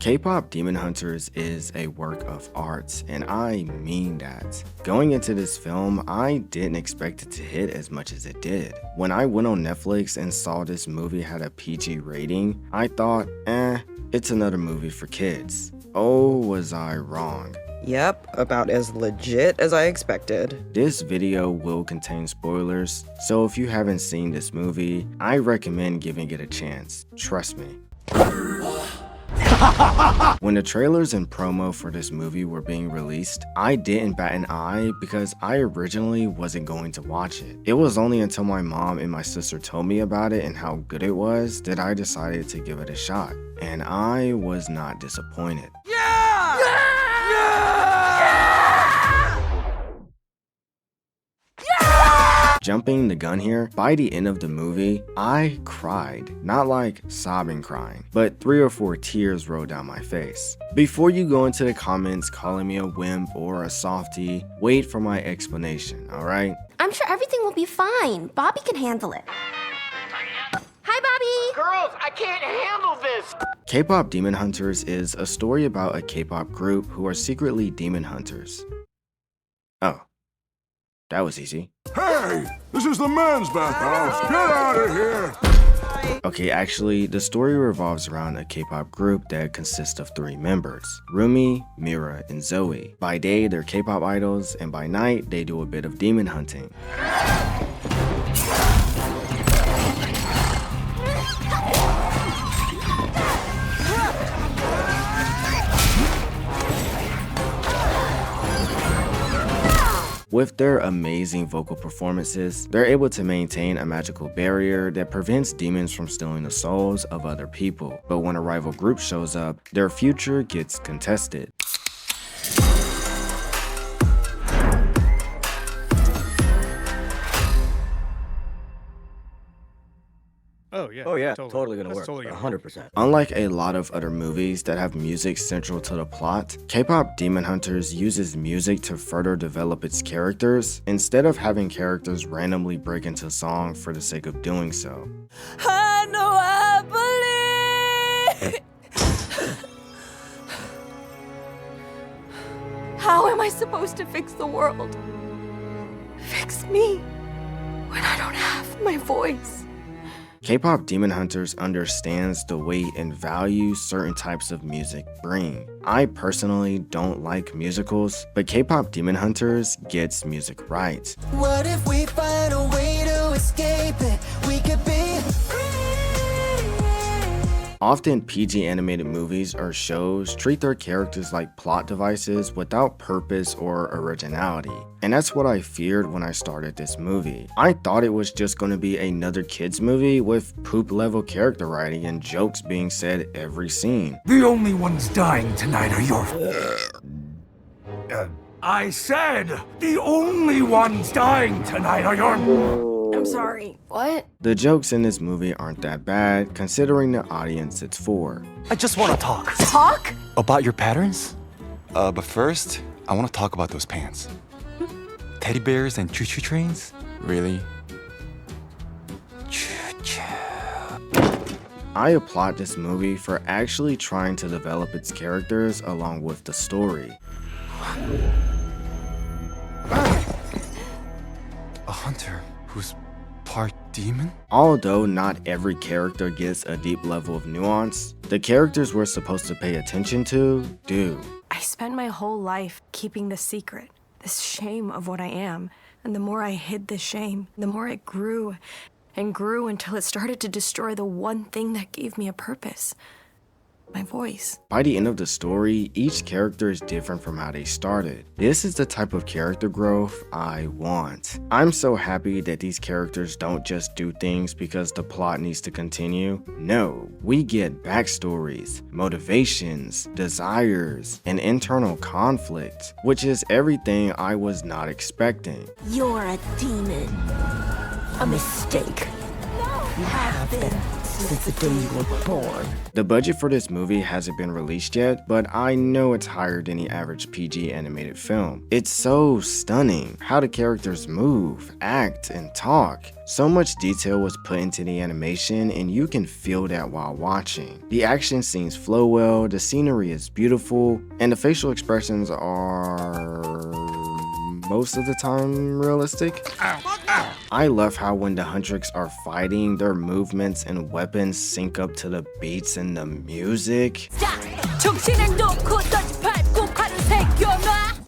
K-pop Demon Hunters is a work of art, and I mean that. Going into this film, I didn't expect it to hit as much as it did. When I went on Netflix and saw this movie had a PG rating, I thought, it's another movie for kids. Oh, was I wrong. Yep, about as legit as I expected. This video will contain spoilers, so if you haven't seen this movie, I recommend giving it a chance. Trust me. When the trailers and promo for this movie were being released, I didn't bat an eye because I originally wasn't going to watch it. It was only until my mom and my sister told me about it and how good it was that I decided to give it a shot. And I was not disappointed. Yeah! Yeah! Yeah! Jumping the gun here, by the end of the movie, I cried. Not like sobbing crying, but 3 or 4 tears rolled down my face. Before you go into the comments calling me a wimp or a softie, wait for my explanation, alright? I'm sure everything will be fine. Bobby can handle it. Hi, Bobby! Girls, I can't handle this! K-pop Demon Hunters is a story about a K-pop group who are secretly demon hunters. Oh, that was easy. Hey, this is the men's bathhouse. Get out of here. Okay, actually, the story revolves around a K-pop group that consists of 3 members, Roomie, Mira, and Zoe. By day, they're K-pop idols, and by night, they do a bit of demon hunting. With their amazing vocal performances, they're able to maintain a magical barrier that prevents demons from stealing the souls of other people. But when a rival group shows up, their future gets contested. Oh yeah, totally gonna work. 100%. Unlike a lot of other movies that have music central to the plot, K-pop Demon Hunters uses music to further develop its characters, instead of having characters randomly break into song for the sake of doing so. I know I believe. How am I supposed to fix the world? Fix me when I don't have my voice. K-pop Demon Hunters understands the weight and value certain types of music bring. I personally don't like musicals, but K-pop Demon Hunters gets music right. What if we find a way to escape it? We could be Often PG animated movies or shows treat their characters like plot devices without purpose or originality. And that's what I feared when I started this movie. I thought it was just going to be another kids movie with poop level character writing and jokes being said every scene. The only ones dying tonight are your... I said, the only ones dying tonight are your... I'm sorry. What? The jokes in this movie aren't that bad, considering the audience it's for. I just want to talk. Talk? About your patterns? But first, I want to talk about those pants. Teddy bears and choo-choo trains? Really? Choo-choo. I applaud this movie for actually trying to develop its characters along with the story. A hunter who's part demon? Although not every character gets a deep level of nuance, the characters we're supposed to pay attention to do. I spent my whole life keeping this secret, this shame of what I am. And the more I hid this shame, the more it grew and grew until it started to destroy the one thing that gave me a purpose. My voice. By the end of the story, each character is different from how they started. This is the type of character growth I want. I'm so happy that these characters don't just do things because the plot needs to continue. No, we get backstories, motivations, desires, and internal conflict, which is everything I was not expecting. You're a demon. A mistake. You have been since the day you were born. The budget for this movie hasn't been released yet, but I know it's higher than the average PG animated film. It's so stunning how the characters move, act, and talk. So much detail was put into the animation, and you can feel that while watching. The action scenes flow well, the scenery is beautiful, and the facial expressions are most of the time realistic. I love how when the Thnx are fighting, their movements and weapons sync up to the beats and the music.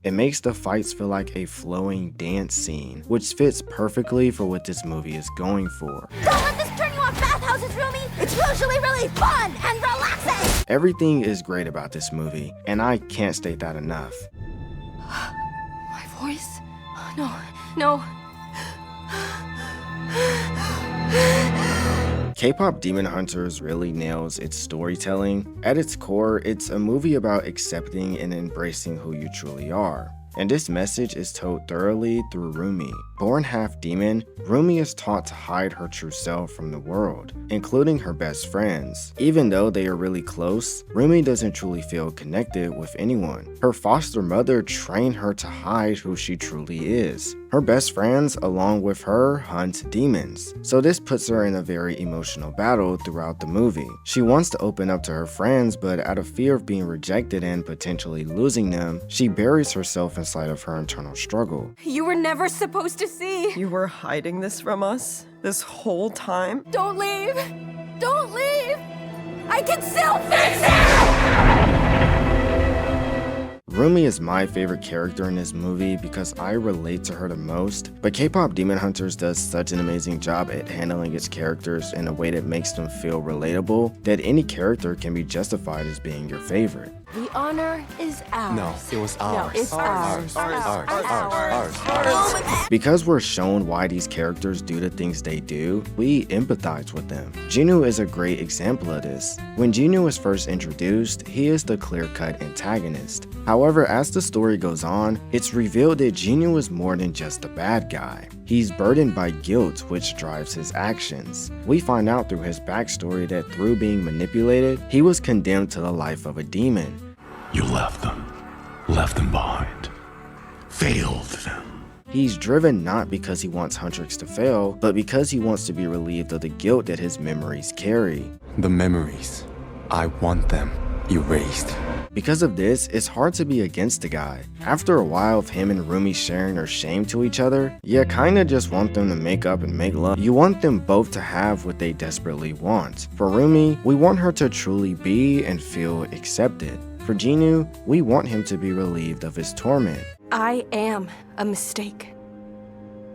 It makes the fights feel like a flowing dance scene, which fits perfectly for what this movie is going for. Don't let this turn you off bathhouses, Roomie! It's usually really fun and relaxing! Everything is great about this movie, and I can't state that enough. My voice? No. K-Pop Demon Hunters really nails its storytelling. At its core, it's a movie about accepting and embracing who you truly are. And this message is told thoroughly through Roomie. Born half demon, Roomie is taught to hide her true self from the world, including her best friends. Even though they are really close, Roomie doesn't truly feel connected with anyone. Her foster mother trained her to hide who she truly is. Her best friends, along with her, hunt demons. So this puts her in a very emotional battle throughout the movie. She wants to open up to her friends, but out of fear of being rejected and potentially losing them, she buries herself inside of her internal struggle. You were never supposed to see. You were hiding this from us this whole time? Don't leave. Don't leave. I can still fix it! Roomie is my favorite character in this movie because I relate to her the most, but K-Pop Demon Hunters does such an amazing job at handling its characters in a way that makes them feel relatable that any character can be justified as being your favorite. The honor is ours. No, it was ours. No, it's ours. Because we're shown why these characters do the things they do, we empathize with them. Jinwoo is a great example of this. When Jinwoo is first introduced, he is the clear-cut antagonist. However, as the story goes on, it's revealed that Jinwoo is more than just a bad guy. He's burdened by guilt, which drives his actions. We find out through his backstory that through being manipulated, he was condemned to the life of a demon. You left them behind, failed them. He's driven not because he wants Thnx to fail, but because he wants to be relieved of the guilt that his memories carry. The memories, I want them erased. Because of this, it's hard to be against the guy. After a while of him and Roomie sharing their shame to each other, you kinda just want them to make up and make love. You want them both to have what they desperately want. For Roomie, we want her to truly be and feel accepted. For Jinwoo, we want him to be relieved of his torment. I am a mistake.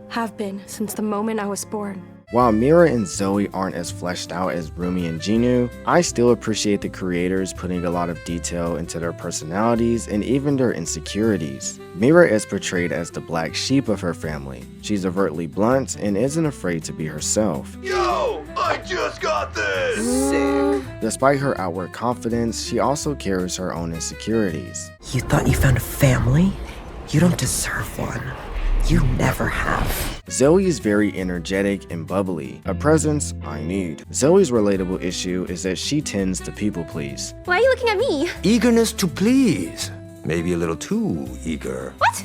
Have been since the moment I was born. While Mira and Zoe aren't as fleshed out as Roomie and Jinwoo, I still appreciate the creators putting a lot of detail into their personalities and even their insecurities. Mira is portrayed as the black sheep of her family. She's overtly blunt and isn't afraid to be herself. Yo, I just got this! Sick. Despite her outward confidence, she also carries her own insecurities. You thought you found a family? You don't deserve one. You never have. Zoe is very energetic and bubbly, a presence I need. Zoe's relatable issue is that she tends to people please. Why are you looking at me? Eagerness to please. Maybe a little too eager. What?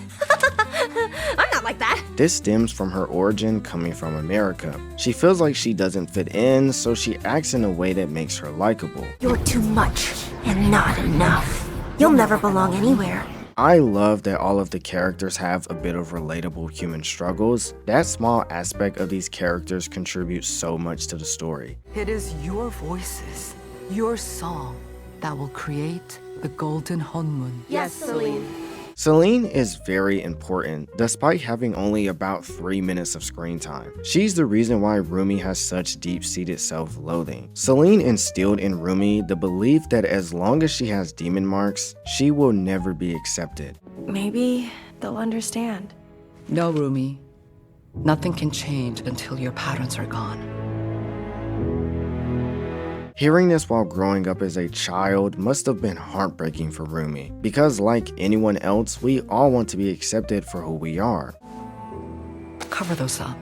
I'm not like that. This stems from her origin coming from America. She feels like she doesn't fit in, so she acts in a way that makes her likable. You're too much and not enough. You'll never belong anywhere. I love that all of the characters have a bit of relatable human struggles. That small aspect of these characters contributes so much to the story. It is your voices, your song, that will create the golden honmun. Yes, Celine. Celine is very important, despite having only about 3 minutes of screen time. She's the reason why Roomie has such deep-seated self-loathing. Celine instilled in Roomie the belief that as long as she has demon marks, she will never be accepted. Maybe they'll understand. No, Roomie. Nothing can change until your patterns are gone. Hearing this while growing up as a child must have been heartbreaking for Roomie, because like anyone else, we all want to be accepted for who we are. Cover those up.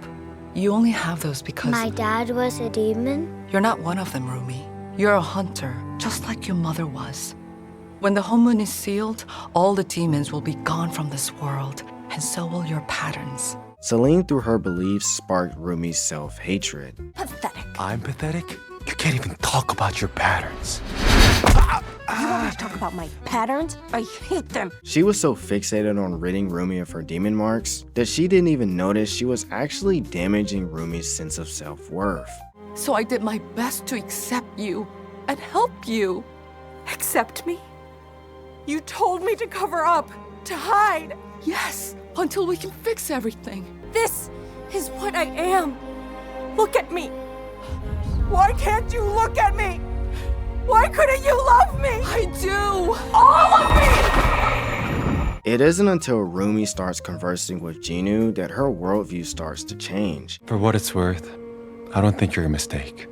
You only have those because... My dad was a demon? You're not one of them, Roomie. You're a hunter, just like your mother was. When the home moon is sealed, all the demons will be gone from this world, and so will your patterns. Celine, through her beliefs, sparked Roomie's self-hatred. Pathetic. I'm pathetic? You can't even talk about your patterns. You want me to talk about my patterns? I hate them. She was so fixated on ridding Roomie of her demon marks that she didn't even notice she was actually damaging Roomie's sense of self-worth. So I did my best to accept you and help you. Accept me? You told me to cover up, to hide. Yes, until we can fix everything. This is what I am. Look at me. Why can't you look at me? Why couldn't you love me? I do. All of me! It isn't until Roomie starts conversing with Jinu that her worldview starts to change. For what it's worth, I don't think you're a mistake.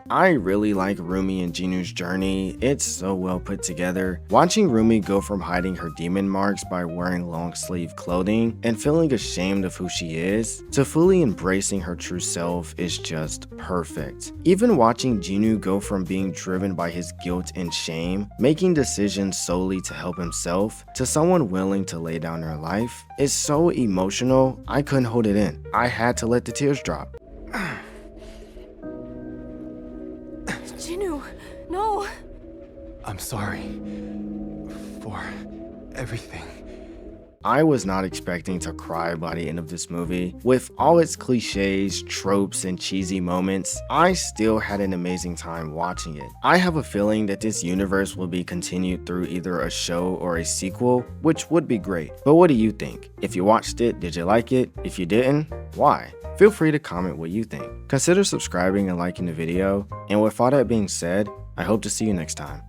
I really like Roomie and Jinu's journey. It's so well put together. Watching Roomie go from hiding her demon marks by wearing long sleeve clothing and feeling ashamed of who she is, to fully embracing her true self is just perfect. Even watching Jinu go from being driven by his guilt and shame, making decisions solely to help himself, to someone willing to lay down her life, is so emotional, I couldn't hold it in. I had to let the tears drop. Jinu, no. I'm sorry for everything. I was not expecting to cry by the end of this movie. With all its cliches, tropes, and cheesy moments, I still had an amazing time watching it. I have a feeling that this universe will be continued through either a show or a sequel, which would be great. But what do you think? If you watched it, did you like it? If you didn't, why? Feel free to comment what you think. Consider subscribing and liking the video. And with all that being said, I hope to see you next time.